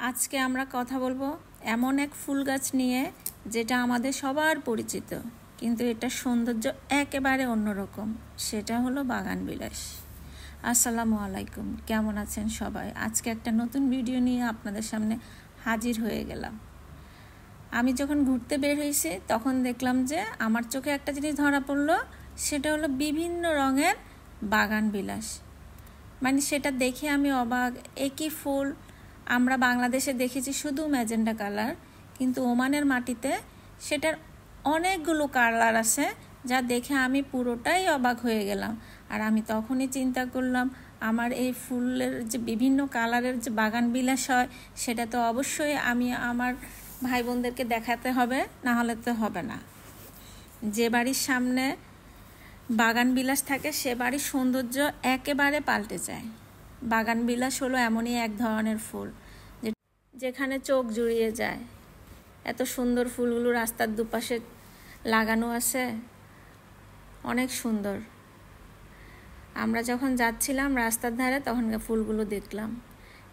আজকে আমরা কথা বলবো এমন এক ফুল গাছ নিয়ে যেটা আমাদের সবার পরিচিত, কিন্তু এটা সৌন্দর্য একেবারে অন্যরকম। সেটা হলো বাগান বিলাস। আসসালামু আলাইকুম, কেমন আছেন সবাই? আজকে একটা নতুন ভিডিও নিয়ে আপনাদের সামনে হাজির হয়ে গেলাম। আমি যখন ঘুরতে বের হয়েছি তখন দেখলাম যে আমার চোখে একটা জিনিস ধরা পড়লো, সেটা হলো বিভিন্ন রঙের বাগান বিলাস। মানে সেটা দেখে আমি অবাক। একই ফুল আমরা বাংলাদেশে দেখেছি শুধু ম্যাজেন্টা কালার, কিন্তু ওমানের মাটিতে সেটার অনেকগুলো কালার আছে, যা দেখে আমি পুরোটাই অবাক হয়ে গেলাম। আর আমি তখনই চিন্তা করলাম, আমার এই ফুলের যে বিভিন্ন কালারের যে বাগান বিলাস হয়, সেটা তো অবশ্যই আমি আমার ভাই বোনদেরকে দেখাতে হবে, না হলে তো হবে না। যে বাড়ির সামনে বাগান বিলাস থাকে সে বাড়ির সৌন্দর্য একেবারে পাল্টে যায়। বাগান বিলাস হলো এমনই এক ধরনের ফুল যেখানে চোখ জুড়িয়ে যায়। এত সুন্দর ফুলগুলো রাস্তার দুপাশে লাগানো আছে, অনেক সুন্দর। আমরা যখন যাচ্ছিলাম রাস্তার ধারে তখন ফুলগুলো দেখলাম।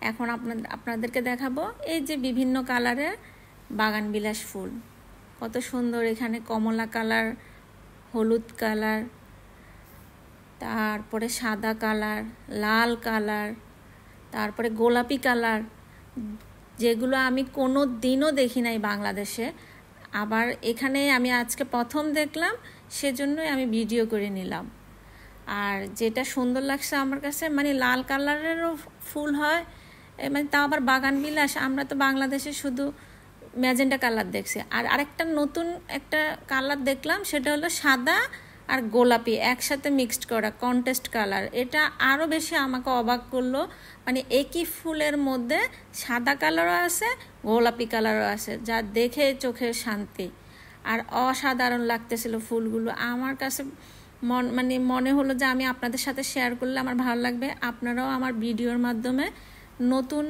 এখন আপনাদেরকে দেখাবো এই যে বিভিন্ন কালারের বাগান বিলাস ফুল, কত সুন্দর। এখানে কমলা কালার, হলুদ কালার, তারপরে সাদা কালার, লাল কালার, তারপরে গোলাপি কালার, যেগুলো আমি কোনো দিনও দেখি নাই বাংলাদেশে। আবার এখানে আমি আজকে প্রথম দেখলাম, সেজন্যই আমি ভিডিও করে নিলাম। আর যেটা সুন্দর লাগছে আমার কাছে, মানে লাল কালারেরও ফুল হয়, মানে তাও আবার বাগান বিলাস। আমরা তো বাংলাদেশে শুধু ম্যাজেন্টা কালার দেখছি, আর আরেকটা নতুন একটা কালার দেখলাম, সেটা হলো সাদা আর গোলাপি একসাথে মিক্সড করা কন্ট্রাস্ট কালার। এটা আরও বেশি আমাকে অবাক করলো। মানে একই ফুলের মধ্যে সাদা কালারও আছে, গোলাপি কালারও আছে, যা দেখে চোখের শান্তি। আর অসাধারণ লাগতেছিল ফুলগুলো আমার কাছে। মনে হলো যে আমি আপনাদের সাথে শেয়ার করলে আমার ভালো লাগবে। আপনারাও আমার ভিডিওর মাধ্যমে নতুন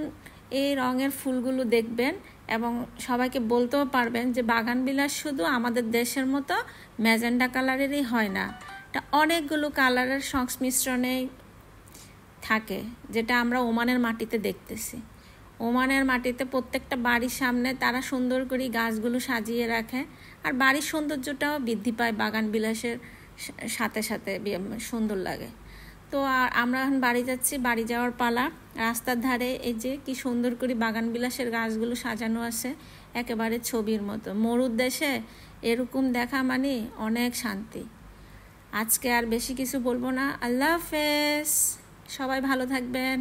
এই রঙের ফুলগুলো দেখবেন এবং সবাইকে বলতেও পারবেন যে বাগান বিলাস শুধু আমাদের দেশের মতো ম্যাজেন্টা কালারেরই হয় না, এটা অনেকগুলো কালারের সংমিশ্রণে থাকে, যেটা আমরা ওমানের মাটিতে দেখতেছি। ওমানের মাটিতে প্রত্যেকটা বাড়ির সামনে তারা সুন্দর করে গাছগুলো সাজিয়ে রাখে, আর বাড়ির সৌন্দর্যটাও বৃদ্ধি পায় বাগান বিলাসের সাথে সাথে, সুন্দর লাগে। তো আমরা এখন বাড়ি যাচ্ছি, বাড়ি যাওয়ার পালা। রাস্তার ধারে এই যে কি সুন্দর করে বাগান বিলাসের গাছগুলো সাজানো আছে, একেবারে ছবির মতো। মরুর দেশে এরকম দেখা মানে অনেক শান্তি। আজকে আর বেশি কিছু বলবো না। আল্লাহ হাফেজ, সবাই ভালো থাকবেন।